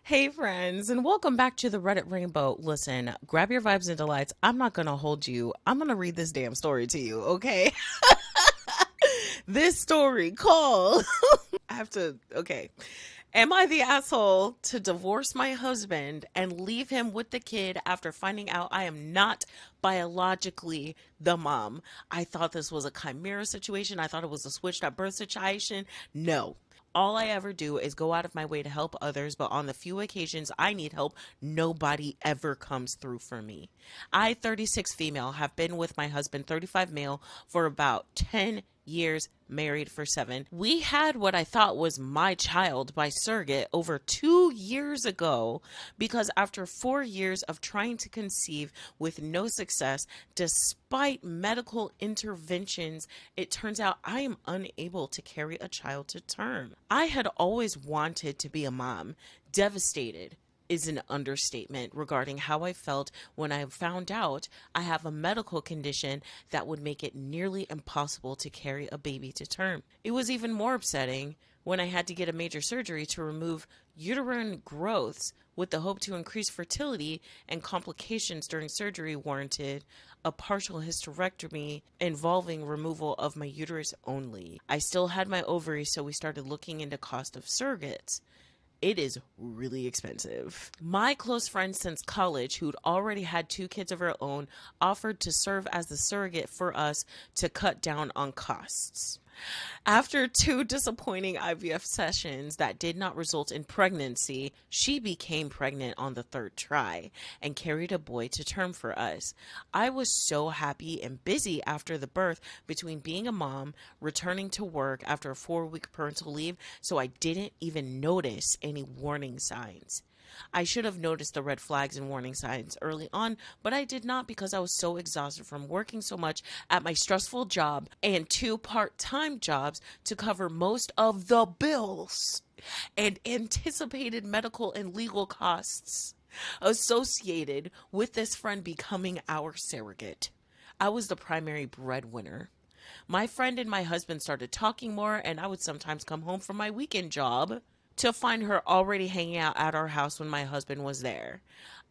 Hey, friends, and welcome back to the Reddit Rainbow. Listen, grab your vibes and delights. I'm not going to hold you. I'm going to read this damn story to you, okay? This story called. I have to. Okay. Am I the asshole to divorce my husband and leave him with the kid after finding out I am not biologically the mom? I thought this was a chimera situation. I thought it was a switched at birth situation. No. All I ever do is go out of my way to help others, but on the few occasions I need help, nobody ever comes through for me. I, 36 female, have been with my husband, 35 male, for about 10 years, married for 7. We had what I thought was my child by surrogate over 2 years ago because after 4 years of trying to conceive with no success, despite medical interventions, it turns out I am unable to carry a child to term. I had always wanted to be a mom, devastated is an understatement regarding how I felt when I found out I have a medical condition that would make it nearly impossible to carry a baby to term. It was even more upsetting when I had to get a major surgery to remove uterine growths with the hope to increase fertility, and complications during surgery warranted a partial hysterectomy involving removal of my uterus only. I still had my ovaries, so we started looking into cost of surrogates. It is really expensive. My close friend since college, who'd already had 2 kids of her own, offered to serve as the surrogate for us to cut down on costs. After 2 disappointing IVF sessions that did not result in pregnancy, she became pregnant on the third try and carried a boy to term for us. I was so happy and busy after the birth between being a mom, returning to work after a 4-week parental leave, so I didn't even notice any warning signs. I should have noticed the red flags and warning signs early on, but I did not because I was so exhausted from working so much at my stressful job and 2 part-time jobs to cover most of the bills and anticipated medical and legal costs associated with this friend becoming our surrogate. I was the primary breadwinner. My friend and my husband started talking more, and I would sometimes come home from my weekend job to find her already hanging out at our house when my husband was there.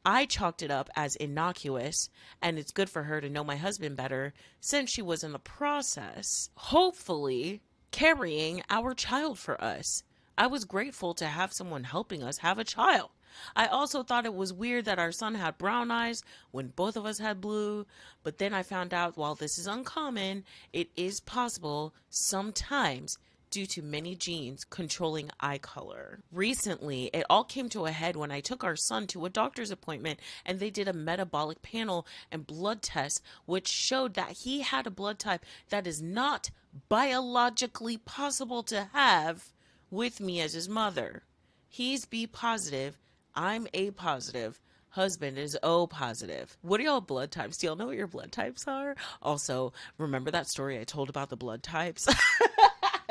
I chalked it up as innocuous, and it's good for her to know my husband better since she was in the process, hopefully, carrying our child for us. I was grateful to have someone helping us have a child. I also thought it was weird that our son had brown eyes when both of us had blue, but then I found out while this is uncommon, it is possible sometimes due to many genes controlling eye color. Recently, it all came to a head when I took our son to a doctor's appointment and they did a metabolic panel and blood test, which showed that he had a blood type that is not biologically possible to have with me as his mother. He's B positive, I'm A positive. Husband is O positive. What are y'all blood types? Do y'all know what your blood types are? Also, remember that story I told about the blood types?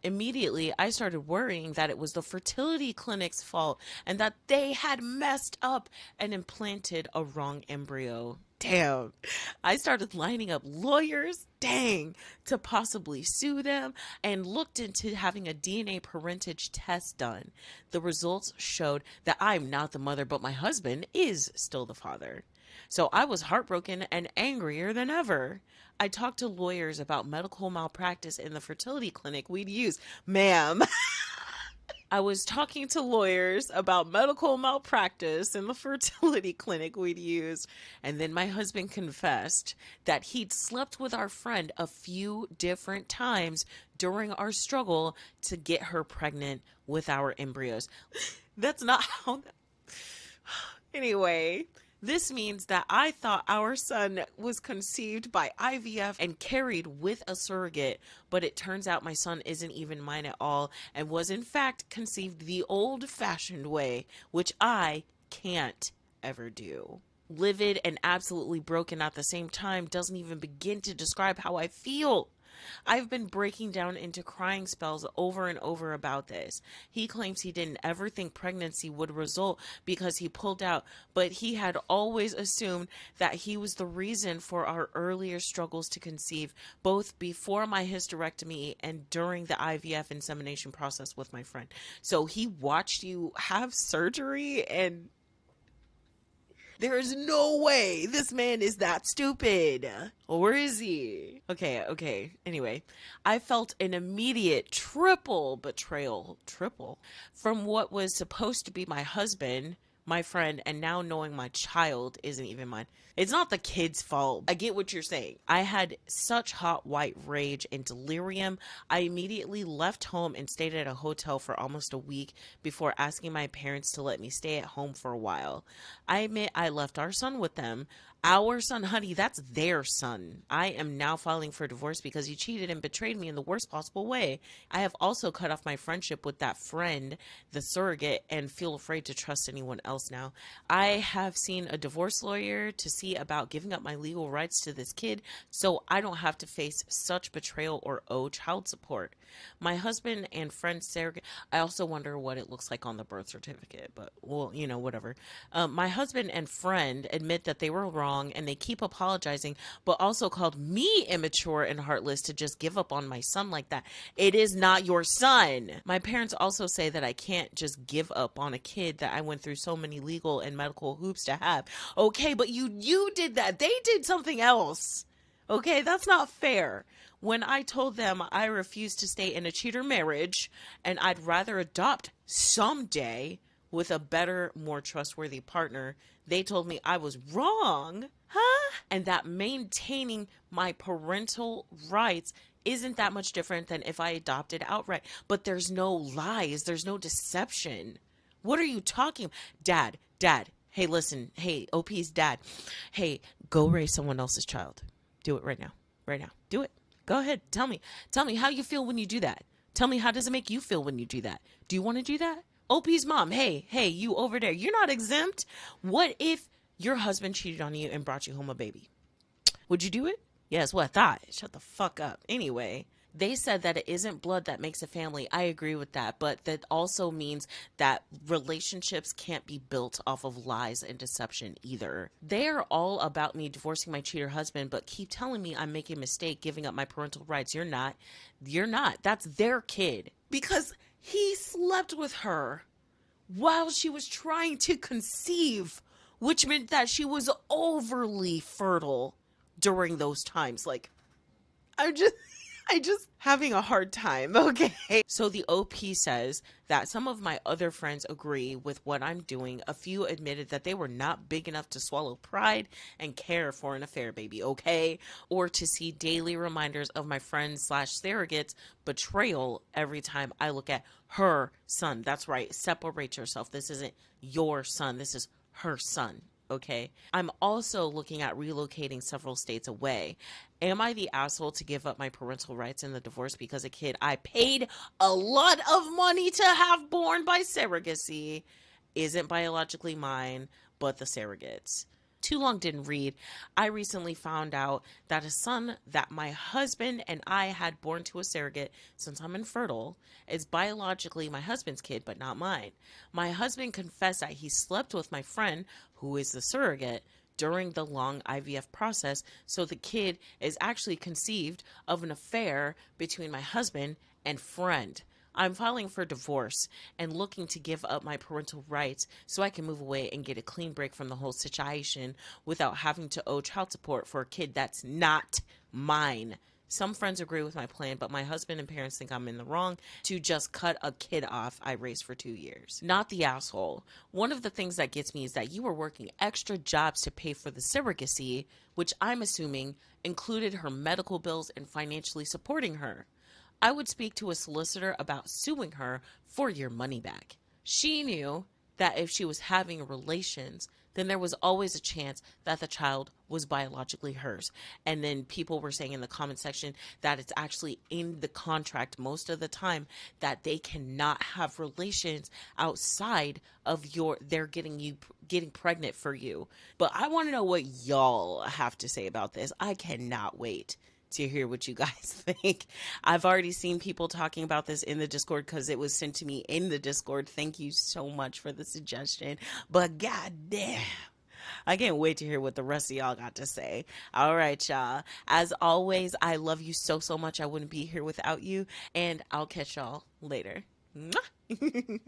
Immediately, I started worrying that it was the fertility clinic's fault and that they had messed up and implanted a wrong embryo. Damn. I started lining up lawyers, dang, to possibly sue them and looked into having a DNA parentage test done. The results showed that I'm not the mother, but my husband is still the father. So I was heartbroken and angrier than ever. I talked to lawyers about medical malpractice in the fertility clinic we'd use. Ma'am, I was talking to lawyers about medical malpractice in the fertility clinic we'd used, and then my husband confessed that he'd slept with our friend a few different times during our struggle to get her pregnant with our embryos. That's not how. Anyway, this means that I thought our son was conceived by IVF and carried with a surrogate, but it turns out my son isn't even mine at all and was in fact conceived the old fashioned way, which I can't ever do. Livid and absolutely broken at the same time doesn't even begin to describe how I feel. I've been breaking down into crying spells over and over about this. He claims he didn't ever think pregnancy would result because he pulled out, but he had always assumed that he was the reason for our earlier struggles to conceive, both before my hysterectomy and during the IVF insemination process with my friend. So he watched you have surgery, and there is no way this man is that stupid. Or is he? Okay, okay. Anyway, I felt an immediate triple betrayal, triple, from what was supposed to be my husband, my friend, and now knowing my child isn't even mine. It's not the kid's fault. I get what you're saying. I had such hot white rage and delirium. I immediately left home and stayed at a hotel for almost a week before asking my parents to let me stay at home for a while. I admit I left our son with them. Our son, honey, that's their son. I am now filing for divorce because he cheated and betrayed me in the worst possible way. I have also cut off my friendship with that friend, the surrogate, and feel afraid to trust anyone else now. I have seen a divorce lawyer to see about giving up my legal rights to this kid so I don't have to face such betrayal or owe child support. My husband and friend surrogate, I also wonder what it looks like on the birth certificate, but well, whatever. My husband and friend admit that they were wrong and they keep apologizing, but also called me immature and heartless to just give up on my son like that. It is not your son. My parents also say that I can't just give up on a kid that I went through so many legal and medical hoops to have. Okay, but you did that. They did something else. Okay, that's not fair. When I told them I refused to stay in a cheater marriage and I'd rather adopt someday with a better, more trustworthy partner, they told me I was wrong. Huh? And that maintaining my parental rights isn't that much different than if I adopted outright. But there's no lies, there's no deception. What are you talking? Dad. Hey, listen. Hey, OP's dad. Hey, go raise someone else's child. Do it right now. Right now. Do it. Go ahead. Tell me. Tell me how you feel when you do that. Tell me, how does it make you feel when you do that? Do you want to do that? OP's mom. Hey, you over there. You're not exempt. What if your husband cheated on you and brought you home a baby? Would you do it? Yes, what I thought. Shut the fuck up. Anyway, they said that it isn't blood that makes a family. I agree with that, but that also means that relationships can't be built off of lies and deception either. They are all about me divorcing my cheater husband, but keep telling me I'm making a mistake giving up my parental rights. You're not. You're not. That's their kid. Because he slept with her while she was trying to conceive, which meant that she was overly fertile during those times. Like, I'm just I just having a hard time, okay? So the OP says that some of my other friends agree with what I'm doing. A few admitted that they were not big enough to swallow pride and care for an affair baby, okay? Or to see daily reminders of my friends slash surrogates betrayal every time I look at her son. That's right, separate yourself. This isn't your son. This is her son. Okay. I'm also looking at relocating several states away. Am I the asshole to give up my parental rights in the divorce because a kid I paid a lot of money to have born by surrogacy isn't biologically mine, but the surrogates? Too long didn't read. I recently found out that a son that my husband and I had born to a surrogate, since I'm infertile, is biologically my husband's kid, but not mine. My husband confessed that he slept with my friend, who is the surrogate, during the long IVF process, so the kid is actually conceived of an affair between my husband and friend. I'm filing for divorce and looking to give up my parental rights so I can move away and get a clean break from the whole situation without having to owe child support for a kid that's not mine. Some friends agree with my plan, but my husband and parents think I'm in the wrong to just cut a kid off I raised for 2 years. Not the asshole. One of the things that gets me is that you were working extra jobs to pay for the surrogacy, which I'm assuming included her medical bills and financially supporting her. I would speak to a solicitor about suing her for your money back. She knew that if she was having relations, then there was always a chance that the child was biologically hers. And then people were saying in the comment section that it's actually in the contract most of the time that they cannot have relations outside of they're getting pregnant for you. But I want to know what y'all have to say about this. I cannot wait to hear what you guys think. I've already seen people talking about this in the Discord because it was sent to me in the Discord. Thank you so much for the suggestion. But god damn, I can't wait to hear what the rest of y'all got to say. All right, y'all. As always, I love you so, so much. I wouldn't be here without you. And I'll catch y'all later. Mwah!